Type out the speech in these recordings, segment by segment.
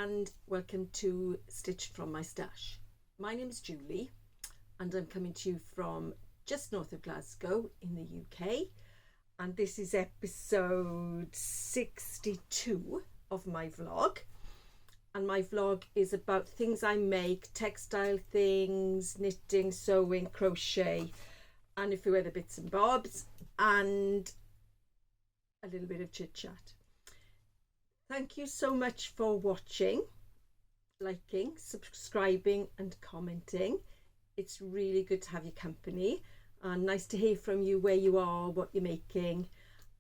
and welcome to Stitched from my stash. My name is Julie and I'm coming to you from just north of Glasgow in the UK, and this is episode 62 of my vlog. And my vlog is about things I make, textile things, knitting, sewing, crochet, and a few other bits and bobs, and a little bit of chit chat. Thank you so much for watching, liking, subscribing and commenting. It's really good to have your company and nice to hear from you, where you are, what you're making,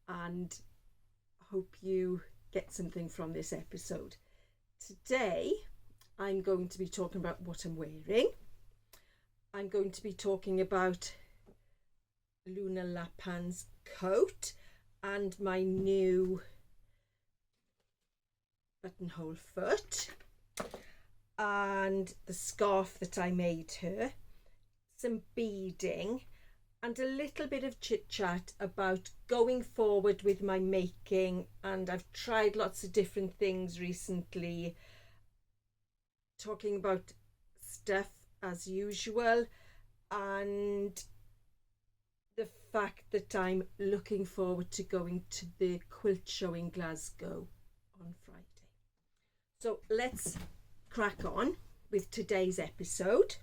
and hope you get something from this episode. Today I'm going to be talking about what I'm wearing. I'm going to be talking about Luna Lapin's coat and my new buttonhole foot and the scarf that I made her, some beading, and a little bit of chit chat about going forward with my making. And I've tried lots of different things recently, talking about stuff as usual, and the fact that I'm looking forward to going to the quilt show in Glasgow on Friday. So let's crack on with today's episode.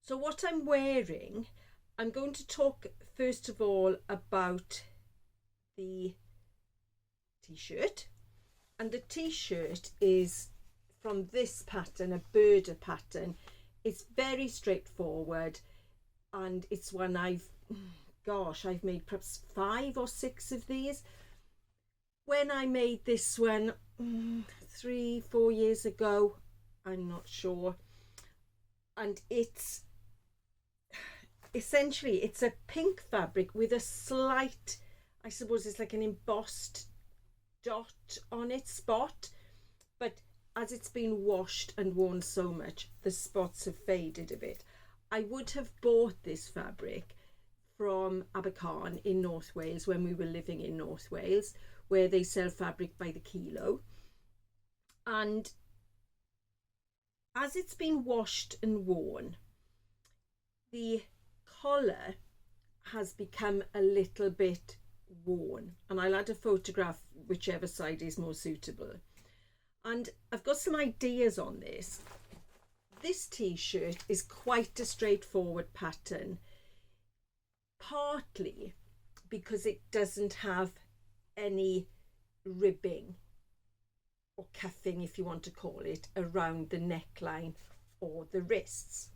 So what I'm wearing, I'm going to talk first of all about the t-shirt. And the t-shirt is from this pattern, a birder pattern. It's very straightforward, and it's one I've made perhaps 5 or 6 of these. When I made this one 3-4 years ago, I'm not sure, and it's essentially, it's a pink fabric with a slight, I suppose it's like an embossed dot on its spot, but as it's been washed and worn so much, the spots have faded a bit. I would have bought this fabric from Abercarn in North Wales when we were living in North Wales, where they sell fabric by the kilo. And as it's been washed and worn, the collar has become a little bit worn, and I'll add a photograph whichever side is more suitable. And I've got some ideas on this. This t-shirt is quite a straightforward pattern, partly because it doesn't have any ribbing or cuffing, if you want to call it, around the neckline or the wrists.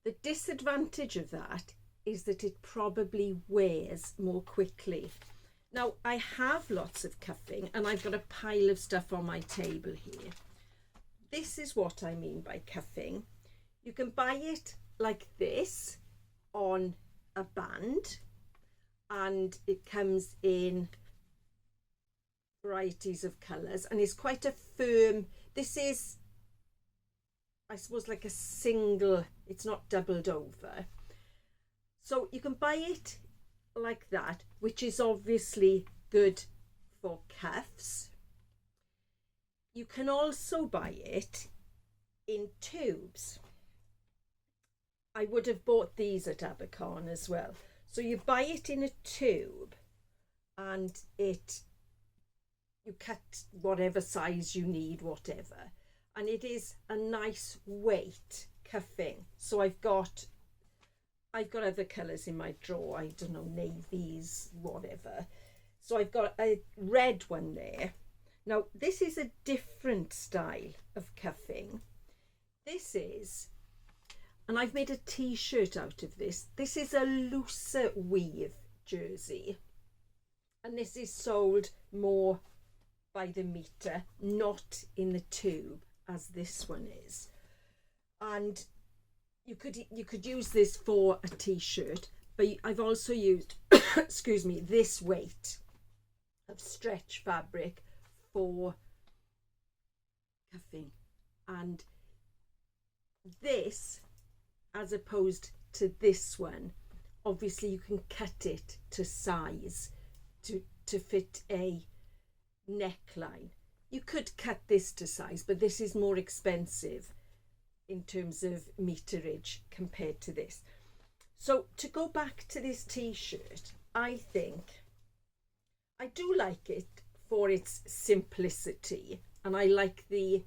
The disadvantage of that is that it probably wears more quickly. Now, I have lots of cuffing and I've got a pile of stuff on my table here. This is what I mean by cuffing. You can buy it like this on a band, and it comes in varieties of colours, and it's quite a firm, this is, I suppose, like a single, it's not doubled over. So you can buy it like that, which is obviously good for cuffs. You can also buy it in tubes. I would have bought these at Abercarn as well. So you buy it in a tube, and you cut whatever size you need, whatever, and it is a nice weight cuffing. So I've got other colours in my drawer, I don't know, navies, whatever. So I've got a red one there. Now this is a different style of cuffing. This is, and I've made a t-shirt out of this. This is a looser weave jersey, and this is sold more by the metre, not in the tube as this one is. And you could use this for a t-shirt, but I've also used excuse me, this weight of stretch fabric for cuffing. And this, as opposed to this one, obviously you can cut it to size to fit a neckline. you could cut this to size, but this is more expensive in terms of meterage compared to this. So to go back to this t-shirt, I think I do like it for its simplicity, and I like the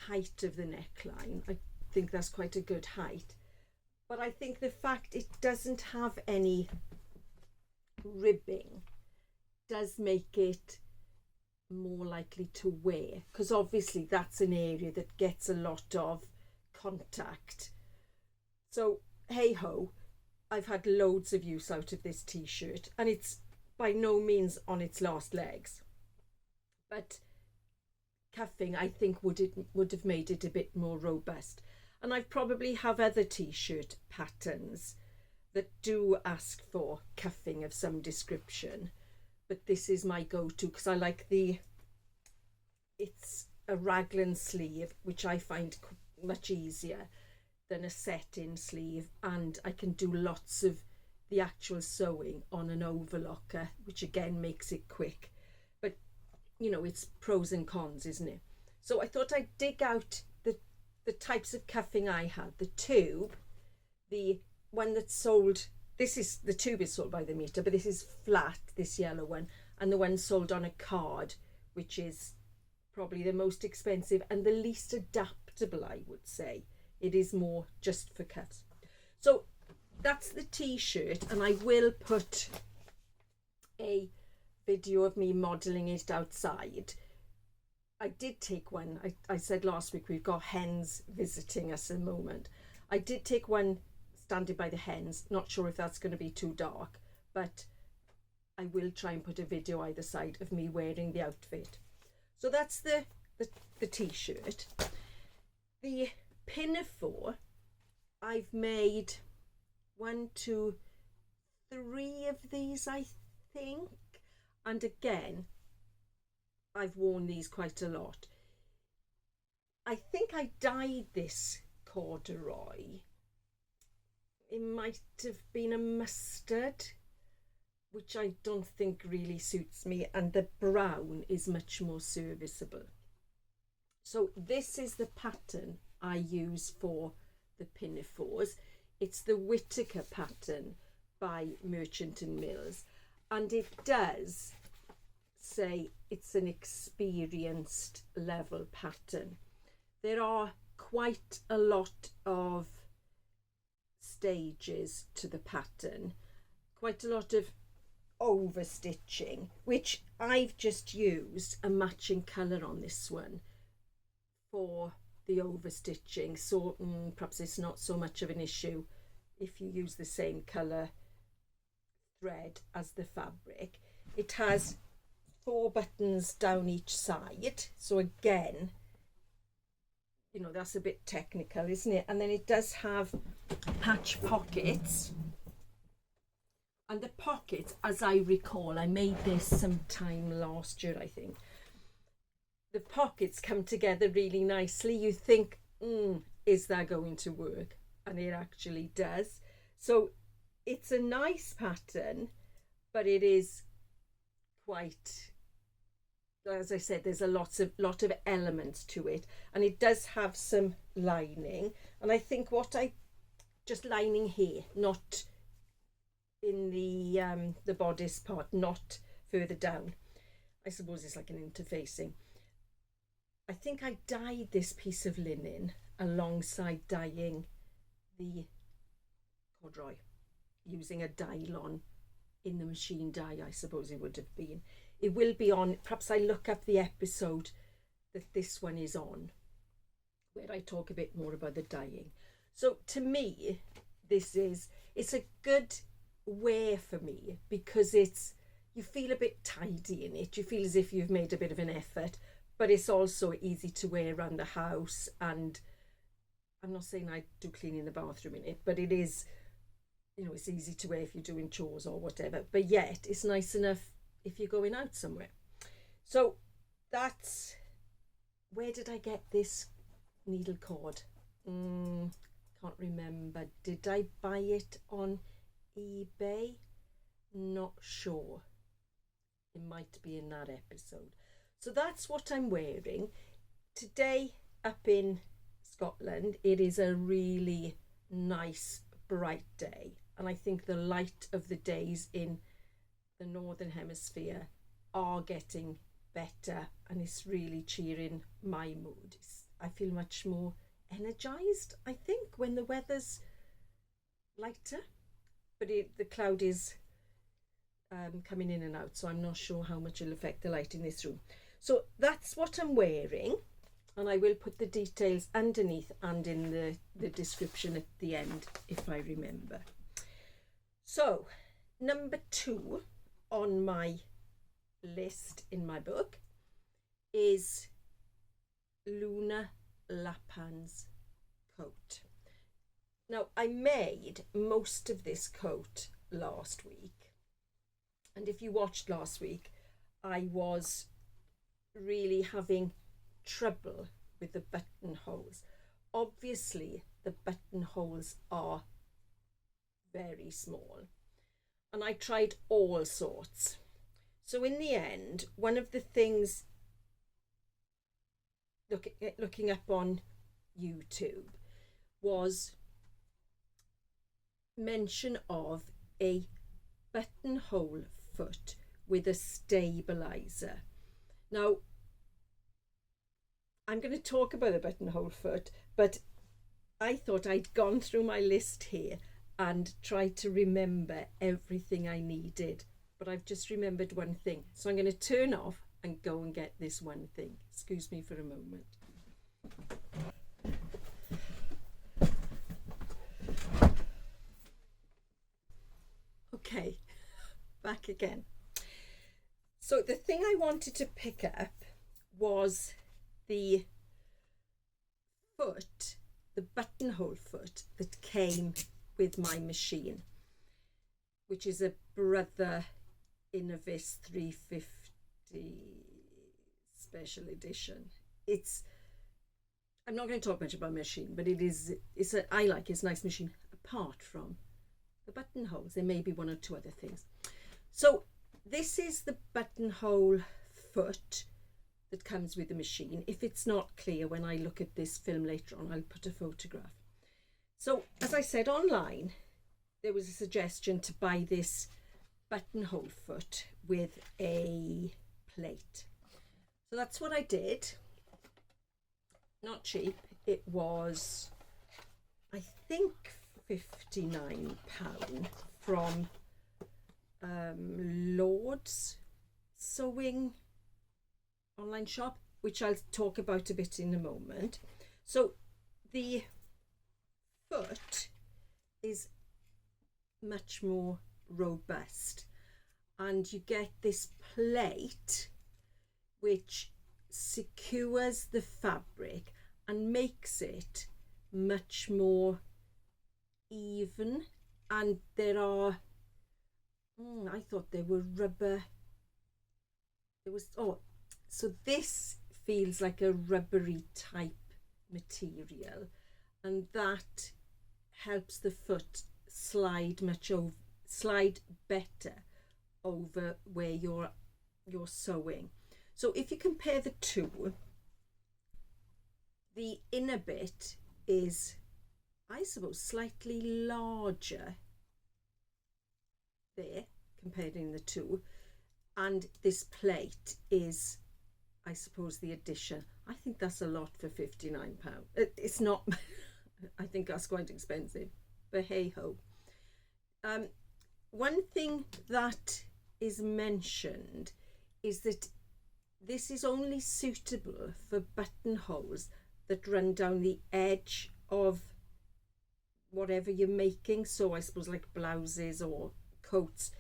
height of the neckline. I think that's quite a good height, but I think the fact it doesn't have any ribbing does make it more likely to wear, because obviously that's an area that gets a lot of contact. So hey ho, I've had loads of use out of this t-shirt, and it's by no means on its last legs, but cuffing I think would have made it a bit more robust. And I probably have other t-shirt patterns that do ask for cuffing of some description, but this is my go-to because I like it's a raglan sleeve, which I find much easier than a set-in sleeve, and I can do lots of the actual sewing on an overlocker, which again makes it quick. But you know, it's pros and cons, isn't it? So I thought I'd dig out the types of cuffing I had. The tube, the one that's sold, the tube is sold by the meter, but this is flat, this yellow one, and the one sold on a card, which is probably the most expensive and the least adaptable, I would say. It is more just for cuffs. So that's the t-shirt, and I will put a video of me modelling it outside. I did take one, I said last week we've got hens visiting us at the moment. I did take one standing by the hens, not sure if that's going to be too dark, but I will try and put a video either side of me wearing the outfit. So that's the t-shirt. The pinafore, I've made 1, 2, 3 of these, I think, and again I've worn these quite a lot. I think I dyed this corduroy. It might have been a mustard, which I don't think really suits me, and the brown is much more serviceable. So this is the pattern I use for the pinafores. It's the Whittaker pattern by Merchant and Mills, and it does say it's an experienced level pattern. There are quite a lot of stages to the pattern, quite a lot of overstitching, which I've just used a matching colour on this one for the overstitching, so perhaps it's not so much of an issue if you use the same colour thread as the fabric. It has 4 buttons down each side, so again, you know, that's a bit technical, isn't it? And then it does have patch pockets, and the pockets, as I recall, I made this sometime last year, I think. The pockets come together really nicely. You think, is that going to work? And it actually does. So it's a nice pattern, but it is quite, as I said, there's a lot of elements to it, and it does have some lining, and I think just lining here, not in the bodice part, not further down. I suppose it's like an interfacing. I think I dyed this piece of linen alongside dyeing the corduroy using a dye-lon in the machine dye, I suppose it would have been. It will be on, perhaps I look up the episode that this one is on, where I talk a bit more about the dyeing. So to me, it's a good wear for me, because you feel a bit tidy in it. You feel as if you've made a bit of an effort, but it's also easy to wear around the house. And I'm not saying I do cleaning the bathroom in it, but it is, you know, it's easy to wear if you're doing chores or whatever, but yet it's nice enough if you're going out somewhere. So that's, where did I get this needle cord? Can't remember. Did I buy it on eBay? Not sure. It might be in that episode. So that's what I'm wearing. Today up in Scotland, it is a really nice bright day, and I think the light of the days in the Northern Hemisphere are getting better, and it's really cheering my mood. I feel much more energized, I think, when the weather's lighter, but the cloud is coming in and out, so I'm not sure how much it'll affect the light in this room. So that's what I'm wearing, and I will put the details underneath and in the description at the end if I remember. So number 2 on my list in my book is Luna Lapin's coat. Now, I made most of this coat last week, and if you watched last week, I was really having trouble with the buttonholes. Obviously, the buttonholes are very small, and I tried all sorts. So in the end, one of the things looking up on YouTube was mention of a buttonhole foot with a stabilizer. Now, I'm going to talk about the buttonhole foot, but I thought I'd gone through my list here and tried to remember everything I needed, but I've just remembered one thing. So I'm going to turn off and go and get this one thing. Excuse me for a moment. Okay, back again. So the thing I wanted to pick up was the foot, the buttonhole foot that came with my machine, which is a Brother Innovis 350 special edition. I'm not going to talk much about machine, but I like it's a nice machine. Apart from the buttonholes, there may be one or two other things. So this is the buttonhole foot that comes with the machine. If it's not clear when I look at this film later on, I'll put a photograph. So as I said, online there was a suggestion to buy this buttonhole foot with a plate. So that's what I did. Not cheap. It was, I think, £59 from Lord's sewing online shop, which I'll talk about a bit in a moment. So the foot is much more robust, and you get this plate which secures the fabric and makes it much more even. And there are I thought there were rubber, so this feels like a rubbery type material, and that helps the foot slide better over where you're sewing. So if you compare the two, the inner bit is, I suppose, slightly larger there, comparing the two, and this plate is, I suppose, the addition. I think that's a lot for £59. It's not. I think that's quite expensive, but hey ho. One thing that is mentioned is that this is only suitable for buttonholes that run down the edge of whatever you're making. So I suppose like blouses or coats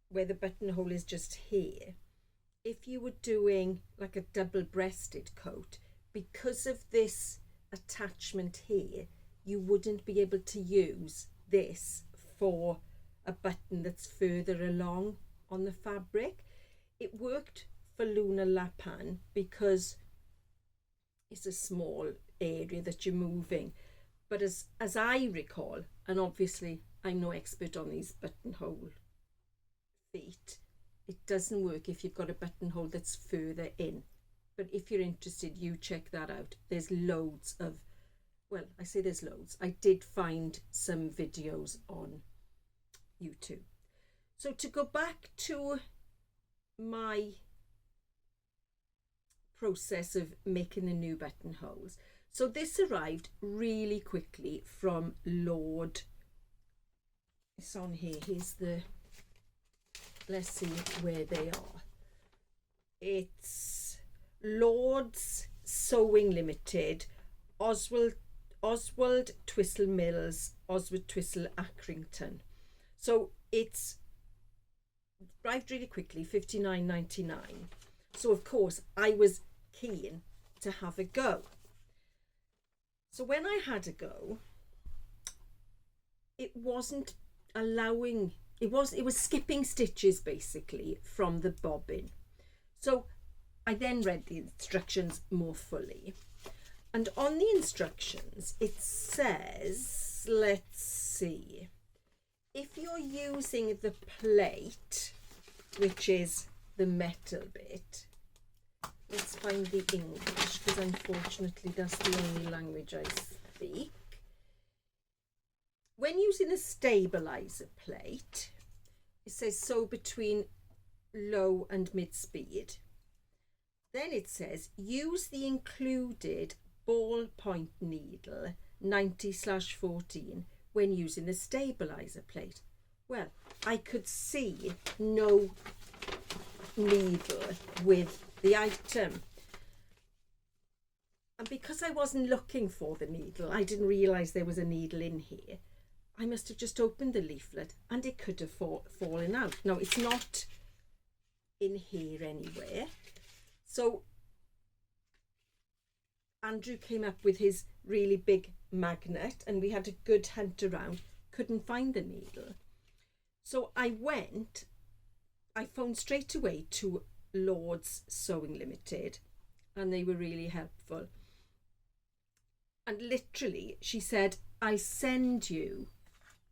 where the buttonhole is just here. If you were doing like a double-breasted coat, because of this attachment here, you wouldn't be able to use this for a button that's further along on the fabric. It worked for Luna Lapin because it's a small area that you're moving, but as I recall, and obviously I'm no expert on these buttonhole feet, It doesn't work if you've got a buttonhole that's further in. But if you're interested, you check that out. There's loads of, well, I say there's loads. I did find some videos on YouTube. So to go back to my process of making the new buttonholes. So this arrived really quickly from Lord. It's on here. Here's the, let's see where they are. It's Lord's Sewing Limited, Oswald Twistle Mills, Oswald Twistle Accrington. So it's arrived really quickly, $59.99. So of course I was keen to have a go. So when I had a go, it wasn't allowing, it was skipping stitches basically from the bobbin. So I then read the instructions more fully, and on the instructions it says, let's see, if you're using the plate, which is the metal bit, let's find the English, because unfortunately that's the only language I speak. When using a stabilizer plate, it says sew between low and mid speed. Then it says use the included ballpoint needle 90/14 when using the stabilizer plate. Well, I could see no needle with the item, and because I wasn't looking for the needle, I didn't realize there was a needle in here. I must have just opened the leaflet and it could have fallen out. No, it's not in here anywhere. So Andrew came up with his really big magnet and we had a good hunt around, couldn't find the needle. So I phoned straight away to Lord's Sewing Limited, and they were really helpful. And literally she said, I'll send you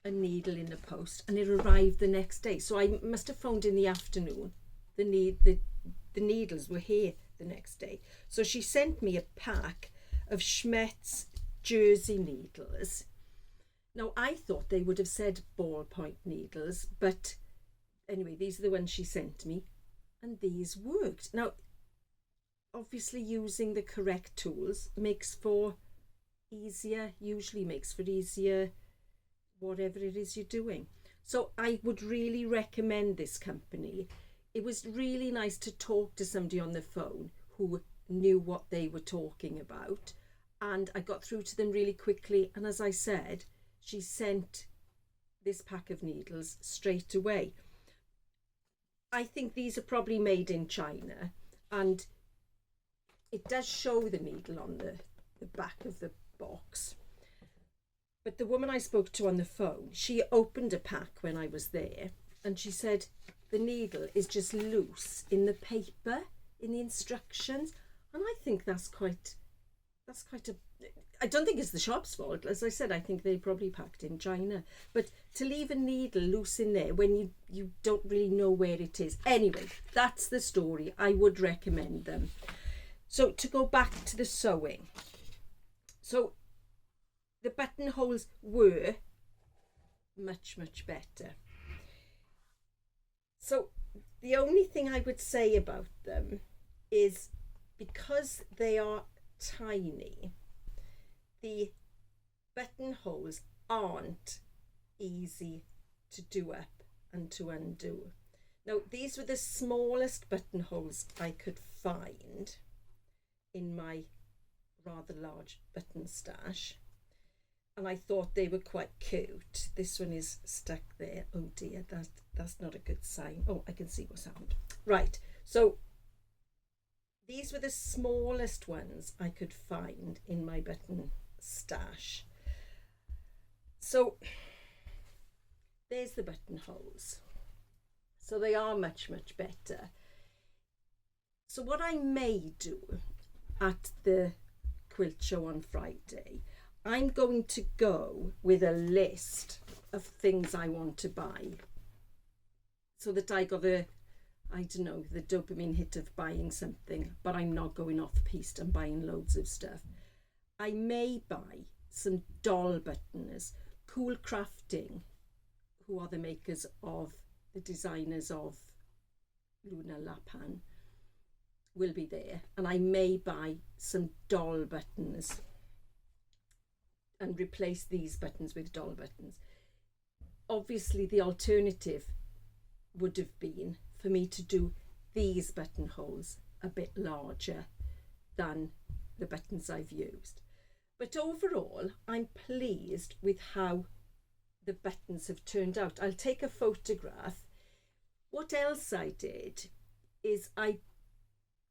a needle in the post, and it arrived the next day. So I must have phoned in the afternoon. The needles were here the next day. So she sent me a pack of Schmetz jersey needles. Now I thought they would have said ballpoint needles, but anyway, these are the ones she sent me, and these worked. Now obviously using the correct tools usually makes for easier whatever it is you're doing. So I would really recommend this company. It was really nice to talk to somebody on the phone who knew what they were talking about, and I got through to them really quickly, and as I said, she sent this pack of needles straight away. I think these are probably made in China, and it does show the needle on the back of the box. But the woman I spoke to on the phone, she opened a pack when I was there, and she said the needle is just loose in the paper, in the instructions. And I think that's quite a, I don't think it's the shop's fault. As I said, I think they probably packed in China. But to leave a needle loose in there when you don't really know where it is. Anyway, that's the story. I would recommend them. So to go back to the sewing. So the buttonholes were much, much better. So the only thing I would say about them is because they are tiny, the buttonholes aren't easy to do up and to undo. Now, these were the smallest buttonholes I could find in my rather large button stash, and I thought they were quite cute. This one is stuck there. Oh dear, that's not a good sign. Oh, I can see what's happened. Right, so these were the smallest ones I could find in my button stash. So there's the buttonholes. So they are much, much better. So what I may do at the quilt show on Friday, I'm going to go with a list of things I want to buy, so that I got a I don't know, the dopamine hit of buying something, but I'm not going off piste and buying loads of stuff. I may buy some doll buttons. Cool Crafting, who are the makers of, the designers of Luna Lapin, will be there, and I may buy some doll buttons and replace these buttons with doll buttons. Obviously the alternative would have been for me to do these buttonholes a bit larger than the buttons I've used. But overall, I'm pleased with how the buttons have turned out. I'll take a photograph. What else I did is I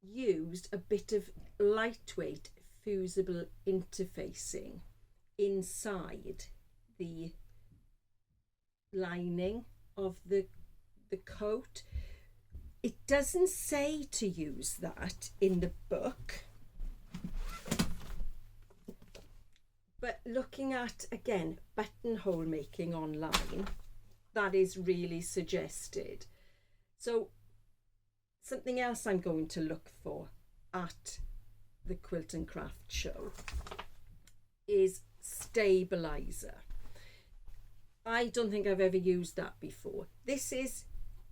used a bit of lightweight fusible interfacing inside the lining of the coat. It doesn't say to use that in the book, but looking at, again, buttonhole making online, that is really suggested. So something else I'm going to look for at the Quilt and Craft show is stabilizer. I don't think I've ever used that before. This is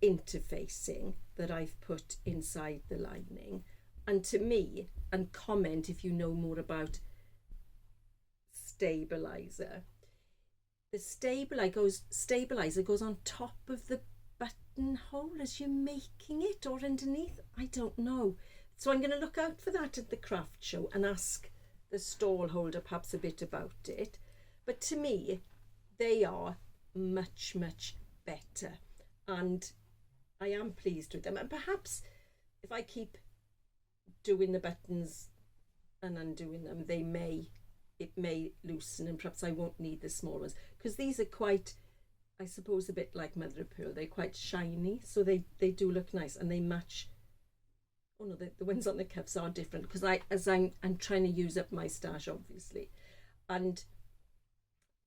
interfacing that I've put inside the lining, and to me, and comment if you know more about stabilizer, the stabilizer goes on top of the buttonhole as you're making it, or underneath, I don't know. So I'm going to look out for that at the craft show and ask the stall holder perhaps a bit about it. But to me, they are much better, and I am pleased with them. And perhaps if I keep doing the buttons and undoing them, it may loosen, and perhaps I won't need the small ones, because these are quite, I suppose, a bit like mother of pearl. They're quite shiny, so they do look nice, and they match. Oh no, the ones on the cuffs are different, because I'm trying to use up my stash, obviously. And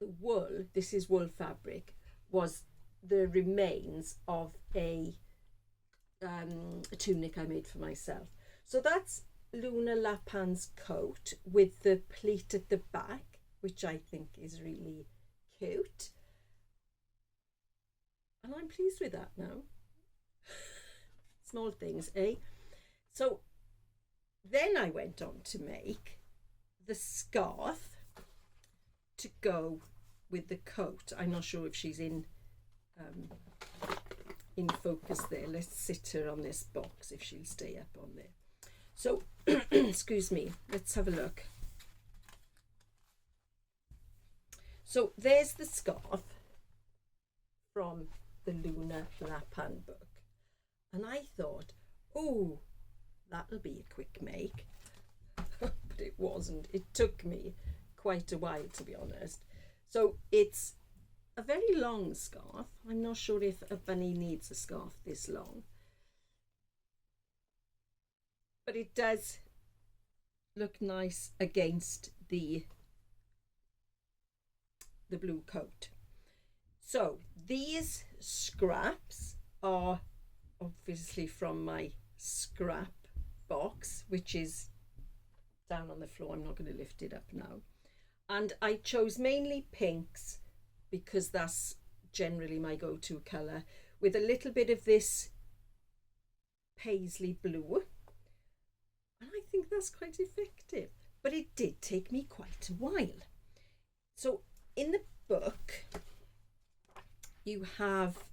the wool, this is wool fabric, was the remains of a tunic I made for myself. So that's Luna Lapin's coat with the pleat at the back, which I think is really cute, and I'm pleased with that now. Small things, eh? So then I went on to make the scarf to go with the coat. I'm not sure if she's in focus there. Let's sit her on this box if she'll stay up on there. So excuse me, let's have a look. So there's the scarf from the Luna Lapin book, and I thought, oh, that'll be a quick make. But it wasn't. It took me quite a while, to be honest. So it's a very long scarf. I'm not sure if a bunny needs a scarf this long, but it does look nice against the blue coat. So these scraps are obviously from my scrap box, which is down on the floor. I'm not going to lift it up now. And I chose mainly pinks because that's generally my go-to colour, with a little bit of this paisley blue. And I think that's quite effective, but it did take me quite a while. So in the book, you have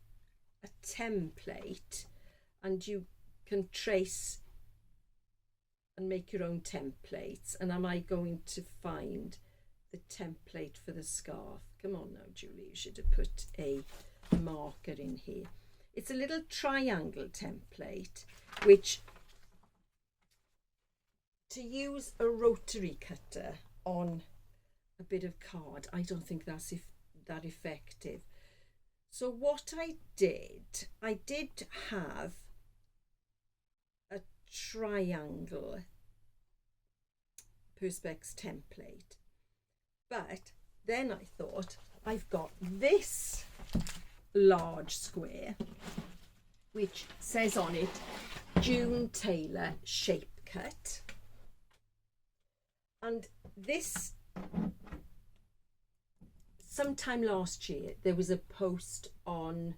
a template, and you can trace and make your own templates. And am I going to find the template for the scarf? Come on now, Julie, you should have put a marker in here. It's a little triangle template, which, to use a rotary cutter on a bit of card, I don't think that's that effective. So what I did have a triangle Perspex template, but then I thought, I've got this large square, which says on it June Taylor Shape Cut. And this, sometime last year, there was a post on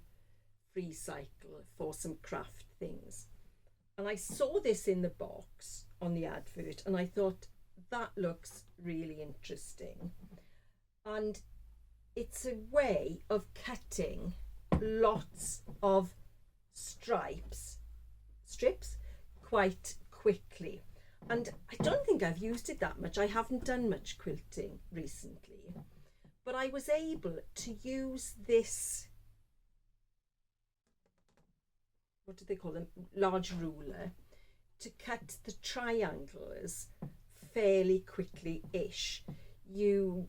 Free Cycle for some craft things. And I saw this in the box on the advert and I thought, that looks really interesting. And it's a way of cutting lots of strips quite quickly. And I don't think I've used it that much. I haven't done much quilting recently, but I was able to use this, what do they call them, large ruler, to cut the triangles fairly quickly-ish. It's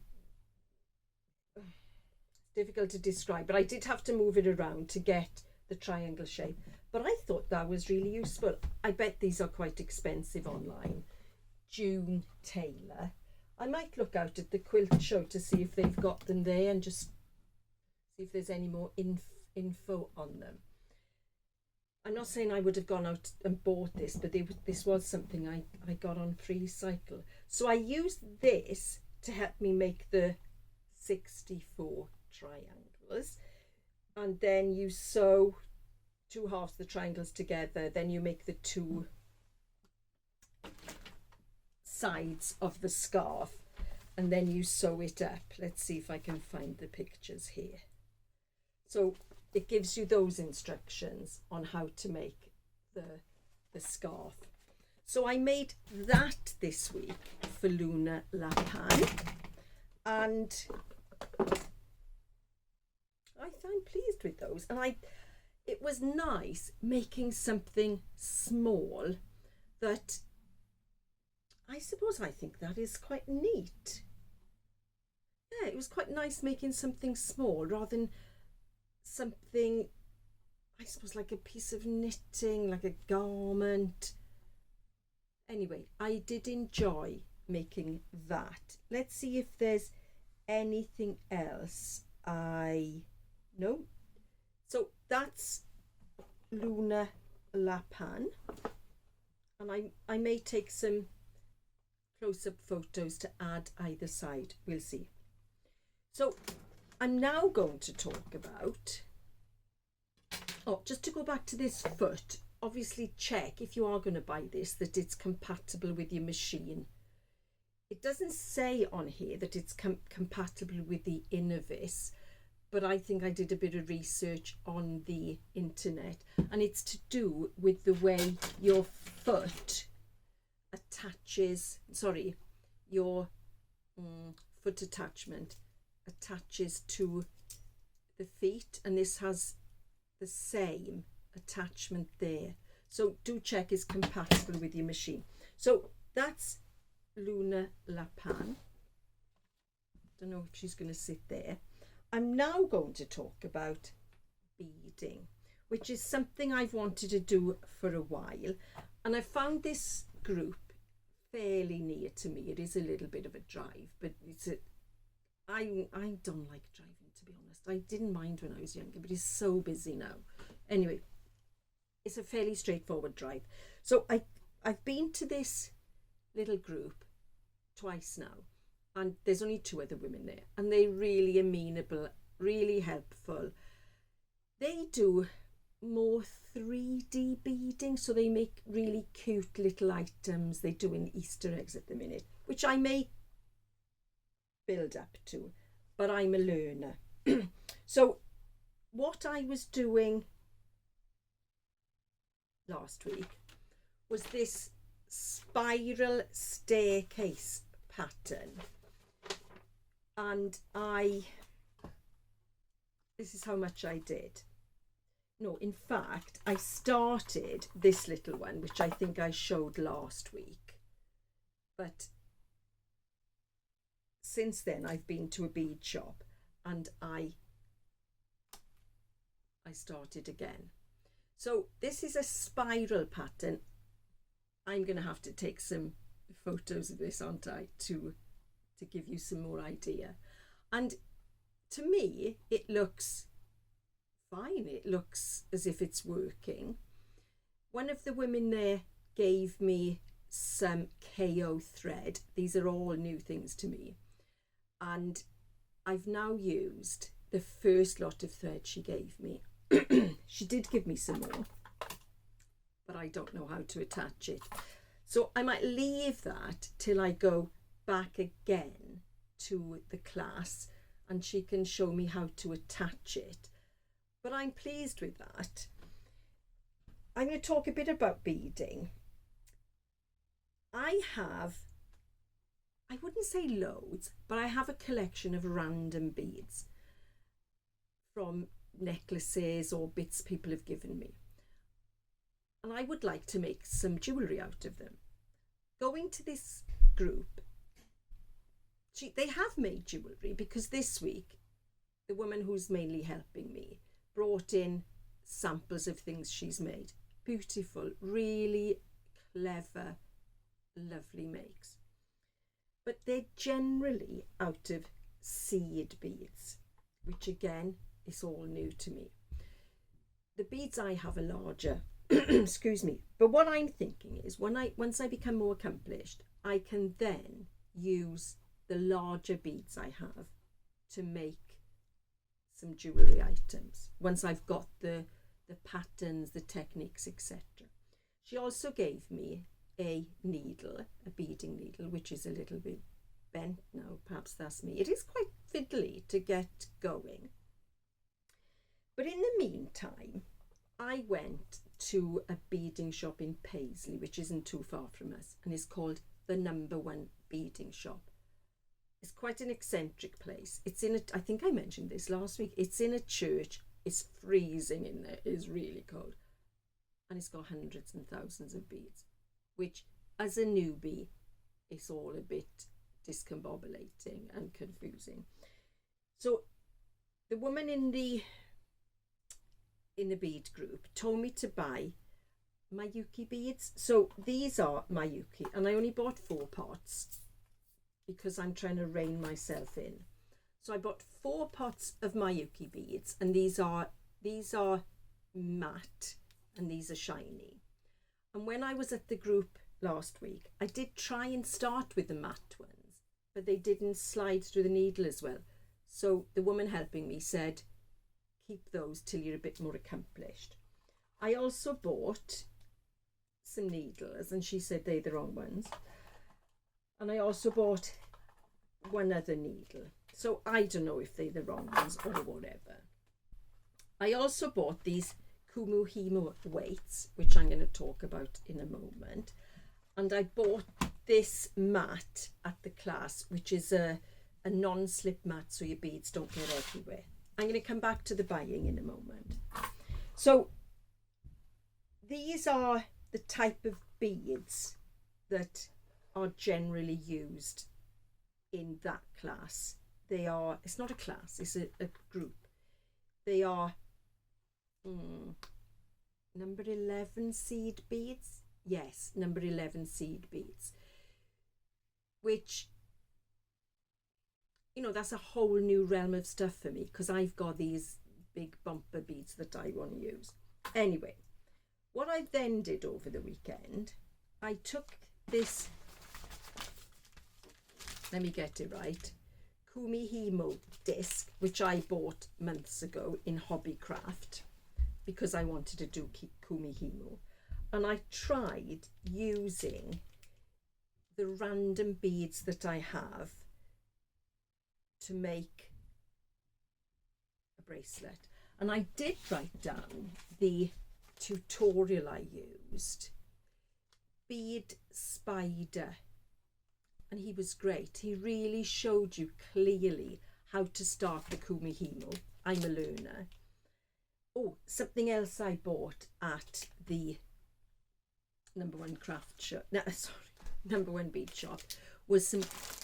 difficult to describe, but I did have to move it around to get the triangle shape. But I thought that was really useful. I bet these are quite expensive online. June Taylor. I might look out at the quilt show to see if they've got them there and just see if there's any more info on them. I'm not saying I would have gone out and bought this, but this was something I got on Free Cycle. So I used this to help me make the 64 triangles. And then you sew two halves of the triangles together, then you make the two sides of the scarf, and then you sew it up. Let's see if I can find the pictures here. So it gives you those instructions on how to make the scarf. So I made that this week for Luna Lapin, and I found pleased with those. And it was nice making something small that I suppose I think that is quite neat. Yeah, it was quite nice making something small rather than something, I suppose, like a piece of knitting, like a garment. Anyway, I did enjoy making that. Let's see if there's anything else no. So that's Luna Lapin, and I may take some close-up photos to add either side. We'll see. So I'm now going to talk about, just to go back to this foot, obviously check if you are going to buy this that it's compatible with your machine. It doesn't say on here that it's compatible with the Innovis, but I think I did a bit of research on the internet, and it's to do with the way your foot attaches, your foot attachment attaches to the feet, and this has the same attachment there. So do check it's compatible with your machine. So that's Luna Lapin. Don't know if she's going to sit there. I'm now going to talk about beading, which is something I've wanted to do for a while, and I found this group fairly near to me. It is a little bit of a drive, but I don't like driving, to be honest. I didn't mind when I was younger, but it's so busy now. Anyway, it's a fairly straightforward drive. So I've been to this little group twice now, and there's only two other women there, and they're really amenable, really helpful. They do more 3D beading, so they make really cute little items. They're doing Easter eggs at the minute, which I may build up to, but I'm a learner. So what I was doing last week was this spiral staircase pattern, and this is how much I did. No, in fact, I started this little one, which I think I showed last week, but since then I've been to a bead shop and I started again. So this is a spiral pattern. I'm going to have to take some photos of this, aren't I, to give you some more idea. And to me, it looks fine. It looks as if it's working. One of the women there gave me some KO thread. These are all new things to me. And I've now used the first lot of thread she gave me. She did give me some more, but I don't know how to attach it. So I might leave that till I go back again to the class and she can show me how to attach it. But I'm pleased with that. I'm going to talk a bit about beading. I wouldn't say loads, but I have a collection of random beads from necklaces or bits people have given me. And I would like to make some jewellery out of them. Going to this group, they have made jewellery, because this week the woman who's mainly helping me brought in samples of things she's made. Beautiful, really clever, lovely makes. But they're generally out of seed beads, which again is all new to me. The beads I have are larger, excuse me. But what I'm thinking is once I become more accomplished, I can then use the larger beads I have to make some jewellery items once I've got the patterns, the techniques, etc. She also gave me a needle, a beading needle, which is a little bit bent now. Perhaps that's me. It is quite fiddly to get going. But in the meantime, I went to a beading shop in Paisley, which isn't too far from us, and it's called the Number One Beading Shop. It's quite an eccentric place. It's in I think I mentioned this last week. It's in a church. It's freezing in there. It's really cold. And it's got hundreds and thousands of beads, which as a newbie is all a bit discombobulating and confusing. So the woman in the bead group told me to buy Mayuki beads. So these are Mayuki, and I only bought 4 pots because I'm trying to rein myself in. So I bought 4 pots of Mayuki beads, and these are matte and these are shiny. And when I was at the group last week, I did try and start with the matte ones, but they didn't slide through the needle as well. So the woman helping me said, keep those till you're a bit more accomplished. I also bought some needles, and she said they're the wrong ones. And I also bought one other needle. So I don't know if they're the wrong ones or whatever. I also bought these Kumu Himo weights, which I'm going to talk about in a moment. And I bought this mat at the class, which is a non-slip mat so your beads don't get everywhere. I'm going to come back to the buying in a moment. So these are the type of beads that are generally used in that class. They are, it's not a class, it's a group. They are number 11 seed beads. Yes, number 11 seed beads. Which, you know, that's a whole new realm of stuff for me, because I've got these big bumper beads that I want to use. Anyway, what I then did over the weekend, I took this, let me get it right, Kumi Himo disc, which I bought months ago in Hobbycraft because I wanted to do Kumi Himo. And I tried using the random beads that I have to make a bracelet. And I did write down the tutorial I used, Bead Spider, and he was great. He really showed you clearly how to start the Kumi Himo. I'm a learner. Oh, something else I bought at the Number One craft shop, no, sorry, Number One bead shop, was some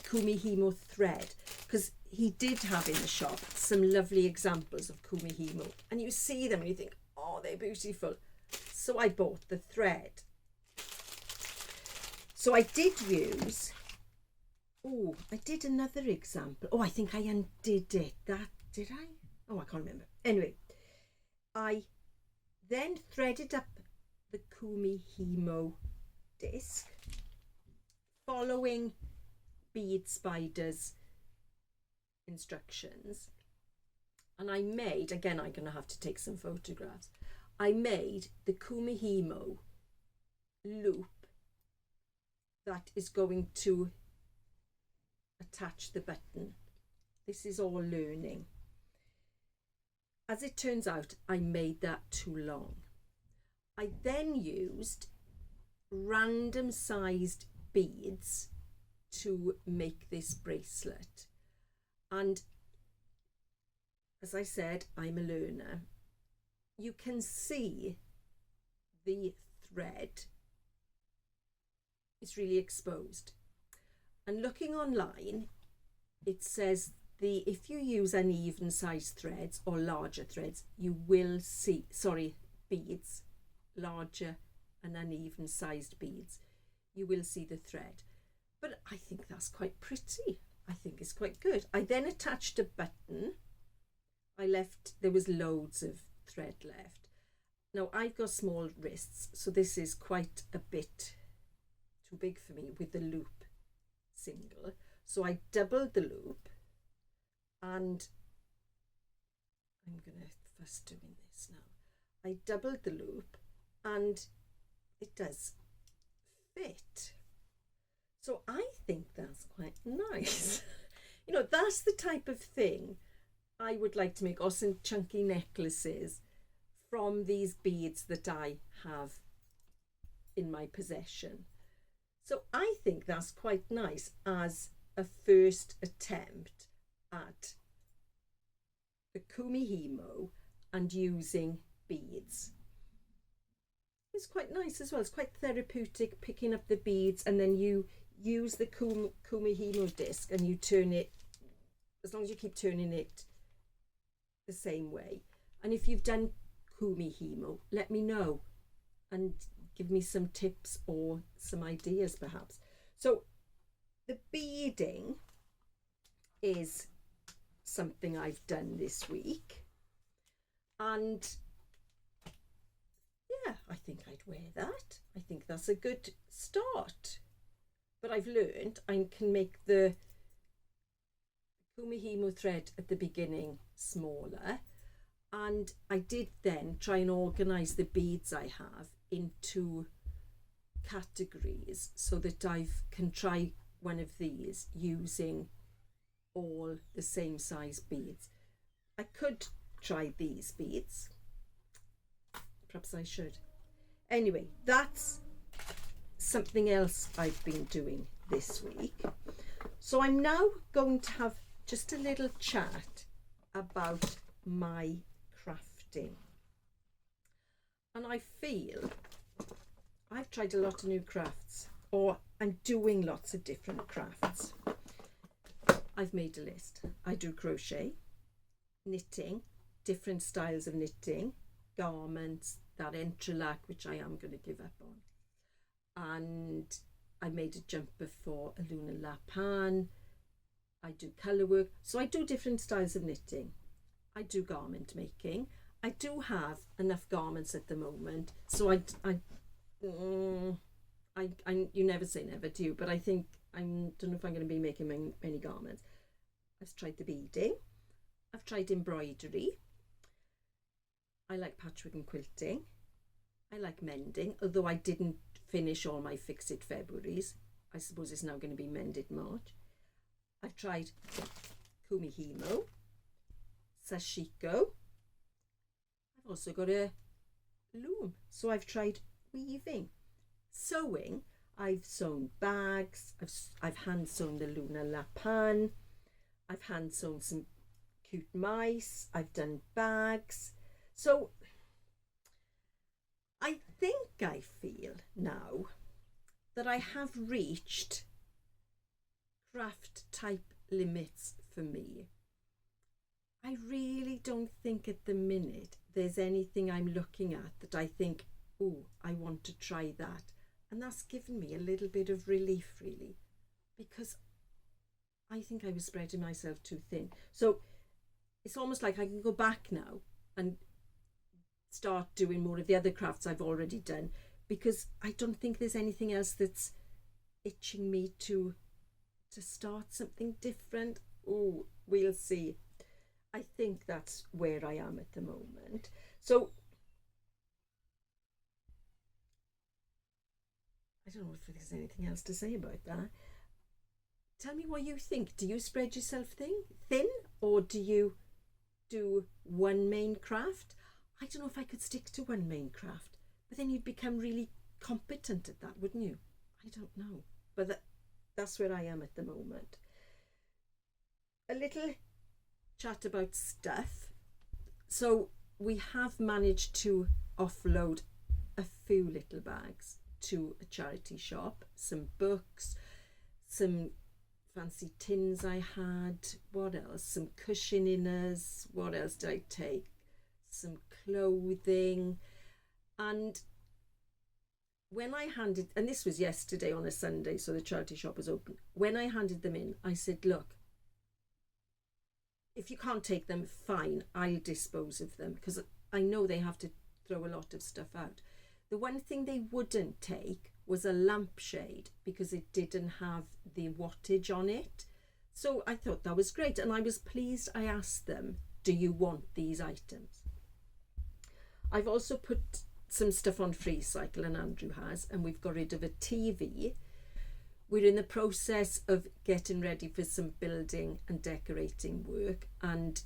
Kumi Himo thread, because he did have in the shop some lovely examples of Kumi Himo, and you see them and you think, oh, they're beautiful. So I bought the thread. So I did use, oh, I did another example. Oh, I think I undid it. That, did I? Oh, I can't remember. Anyway, I then threaded up the Kumi Himo disc, following Bead Spider's instructions, and I made, again I'm going to have to take some photographs, I made the Kumi Himo loop that is going to attach the button. This is all learning. As it turns out, I made that too long. I then used random sized beads to make this bracelet. And as I said, I'm a learner. You can see the thread is really exposed. And looking online, it says if you use uneven sized threads or larger threads, you will see, beads, larger and uneven sized beads, you will see the thread. But I think that's quite pretty. I think it's quite good. I then attached a button. There was loads of thread left. Now I've got small wrists, so this is quite a bit too big for me with the loop single. So I doubled the loop, and I'm going to first doing this now. I doubled the loop and it does fit. So I think that's quite nice. You know, that's the type of thing I would like to make, or some chunky necklaces from these beads that I have in my possession. So I think that's quite nice as a first attempt at the Kumi Himo and using beads. It's quite nice as well. It's quite therapeutic, picking up the beads, and then you use the Kumi Himo disc and you turn it, as long as you keep turning it the same way. And if you've done Kumi Himo, let me know and give me some tips or some ideas perhaps. So the beading is something I've done this week, and yeah, I think I'd wear that. I think that's a good start. But I've learned I can make the Kumi Himo thread at the beginning smaller, and I did then try and organise the beads I have into categories so that I can try one of these using all the same size beads. I could try these beads, perhaps I should. Anyway, that's something else I've been doing this week. So I'm now going to have just a little chat about my crafting. And I feel I've tried a lot of new crafts, or I'm doing lots of different crafts. I've made a list. I do crochet, knitting, different styles of knitting, garments, that entrelac, which I am going to give up on. And I made a jumper for a Luna Lapin. I do colour work. So I do different styles of knitting. I do garment making. I do have enough garments at the moment. So you never say never, do you? But I think, I don't know if I'm going to be making many garments. I've tried the beading. I've tried embroidery. I like patchwork and quilting. I like mending, although I didn't finish all my Fix-It Februaries. I suppose it's now going to be mended March. I've tried Kumi Himo, Sashiko. I've also got a loom. So I've tried weaving. Sewing, I've sewn bags. I've hand sewn the Luna Lapin. I've hand sewn some cute mice. I've done bags. So I think I feel now that I have reached craft type limits for me. I really don't think at the minute there's anything I'm looking at that I think, oh, I want to try that. And that's given me a little bit of relief, really, because I think I was spreading myself too thin. So it's almost like I can go back now and start doing more of the other crafts I've already done, because I don't think there's anything else that's itching me to start something different. Oh, we'll see. I think that's where I am at the moment. So I don't know if there's anything else to say about that. Tell me what you think. Do you spread yourself thin, or do you do one main craft? I don't know if I could stick to one main craft, but then you'd become really competent at that, wouldn't you? I don't know, but that's where I am at the moment. A little chat about stuff. So we have managed to offload a few little bags to a charity shop, some books, some fancy tins I had, what else, some cushion inners, what else did I take, some clothing. And when I handed, and this was yesterday on a Sunday, so the charity shop was open, when I handed them in, I said, look, if you can't take them, fine, I'll dispose of them, because I know they have to throw a lot of stuff out. The one thing they wouldn't take was a lampshade, because it didn't have the wattage on it. So I thought that was great, and I was pleased. I asked them, do you want these items? I've also put some stuff on FreeCycle, and Andrew has, and we've got rid of a TV. We're in the process of getting ready for some building and decorating work, and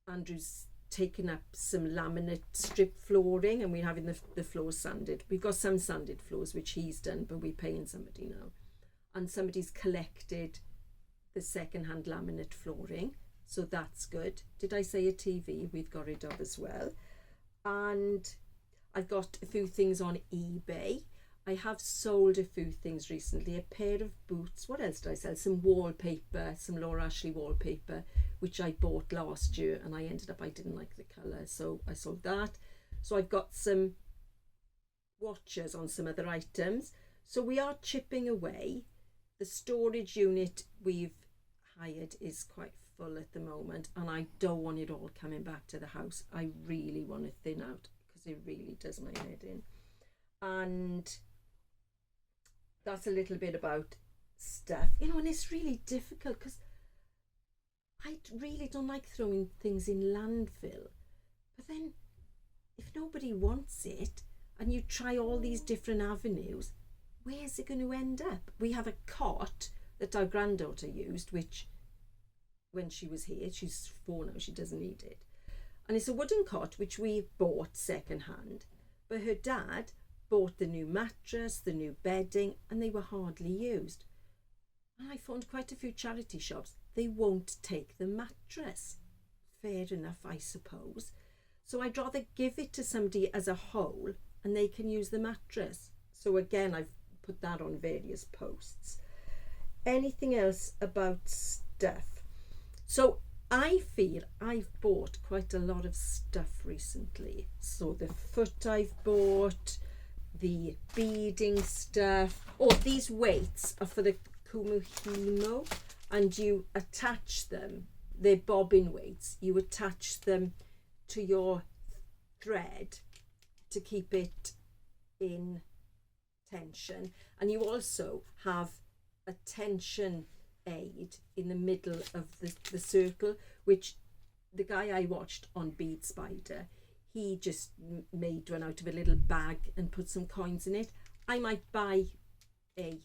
Andrew's taken up some laminate strip flooring, and we're having the floors sanded. We've got some sanded floors, which he's done, but we're paying somebody now. And somebody's collected the second-hand laminate flooring, so that's good. Did I say a TV we've got rid of as well? And I've got a few things on eBay. I have sold a few things recently, a pair of boots. What else did I sell? Some wallpaper, some Laura Ashley wallpaper, which I bought last year, and I didn't like the colour, so I sold that. So I've got some watches on some other items. So we are chipping away. The storage unit we've hired is quite full at the moment, and I don't want it all coming back to the house. I really want to thin out, because it really does my head in. And that's a little bit about stuff, and it's really difficult, because I really don't like throwing things in landfill. But then if nobody wants it, and you try all these different avenues, where's it going to end up? We have a cot that our granddaughter used, which when she was here, she's 4 now, she doesn't need it. And it's a wooden cot, which we bought second hand, but her dad bought the new mattress, the new bedding, and they were hardly used. And I found quite a few charity shops, they won't take the mattress. Fair enough, I suppose. So I'd rather give it to somebody as a whole, and they can use the mattress. So again, I've put that on various posts. Anything else about stuff? So I feel I've bought quite a lot of stuff recently. So the foot I've bought, the beading stuff. Oh, these weights are for the Kumuhimo, and you attach them. They're bobbin weights. You attach them to your thread to keep it in tension, and you also have a tension aid in the middle of the circle, which the guy I watched on Bead Spider, he just made one out of a little bag and put some coins in it. I might buy a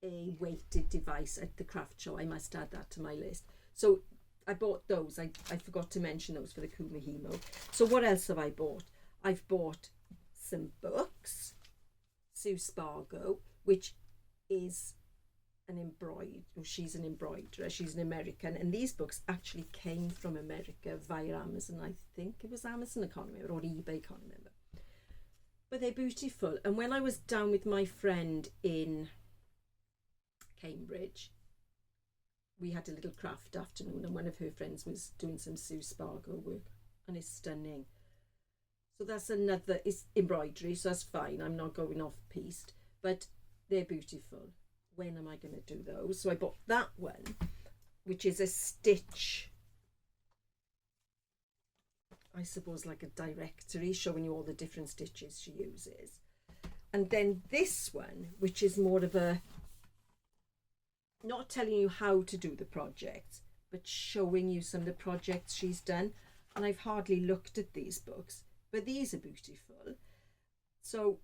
weighted device at the craft show. I must add that to my list. So I bought those. I forgot to mention those for the Kumihimo. So what else have I bought? I've bought some books. Sue Spargo, which is she's an embroiderer, she's an American, and these books actually came from America via Amazon. I think it was Amazon, I can't remember, or eBay, can't remember. But they're beautiful. And when I was down with my friend in Cambridge, we had a little craft afternoon, and one of her friends was doing some Sue Spargo work, and it's stunning. So that's another, it's embroidery, so that's fine, I'm not going off piste, but they're beautiful. When am I going to do those? So I bought that one, which is a stitch I suppose, like a directory showing you all the different stitches she uses. And then this one, which is more of a, not telling you how to do the project, but showing you some of the projects she's done. And I've hardly looked at these books, but these are beautiful. So,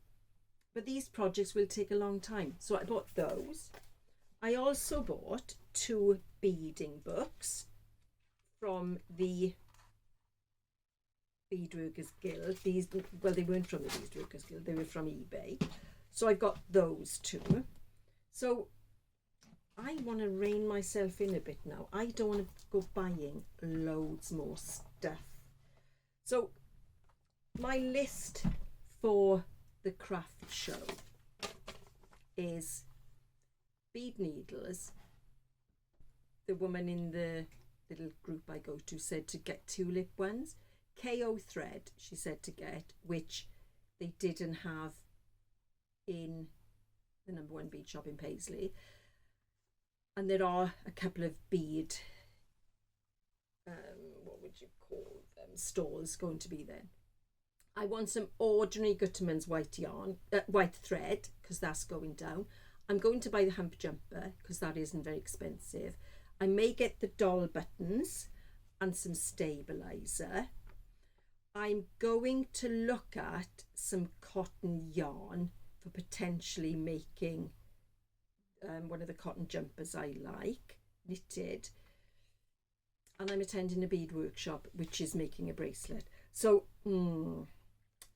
but these projects will take a long time. So I bought those. I also bought 2 beading books from the Beadworkers Guild. These, well, they weren't from the Beadworkers Guild, they were from eBay. So I've got those 2. So I want to rein myself in a bit now. I don't want to go buying loads more stuff. So my list for the craft show is bead needles. The woman in the little group I go to said to get tulip ones. KO thread she said to get, which they didn't have in the #1 bead shop in Paisley. And there are a couple of bead, what would you call them, stalls going to be there. I want some ordinary Gutterman's white yarn, white thread, because that's going down. I'm going to buy the hump jumper because that isn't very expensive. I may get the doll buttons and some stabilizer. I'm going to look at some cotton yarn for potentially making one of the cotton jumpers I like, knitted. And I'm attending a bead workshop which is making a bracelet. So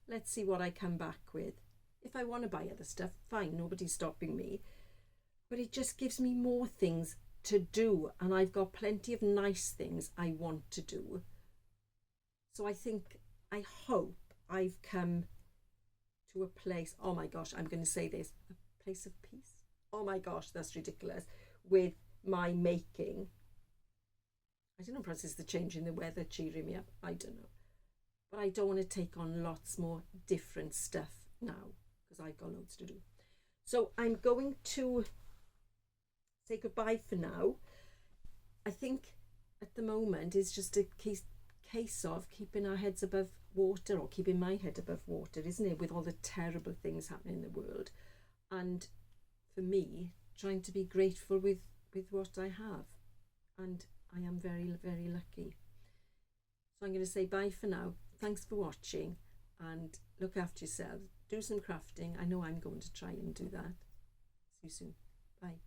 let's see what I come back with. If I want to buy other stuff, fine, nobody's stopping me. But it just gives me more things to do, and I've got plenty of nice things I want to do. So I hope I've come to a place, oh my gosh, I'm going to say this, a place of peace. Oh my gosh, that's ridiculous. With my making. I don't know, perhaps it's the change in the weather cheering me up. I don't know. But I don't want to take on lots more different stuff now because I've got loads to do. So I'm going to say goodbye for now. I think at the moment it's just a case of keeping our heads above water, or keeping my head above water, isn't it, with all the terrible things happening in the world. And for me, trying to be grateful with what I have. And I am very, very lucky. So I'm going to say bye for now. Thanks for watching, and look after yourselves. Do some crafting. I know I'm going to try and do that. See you soon. Bye.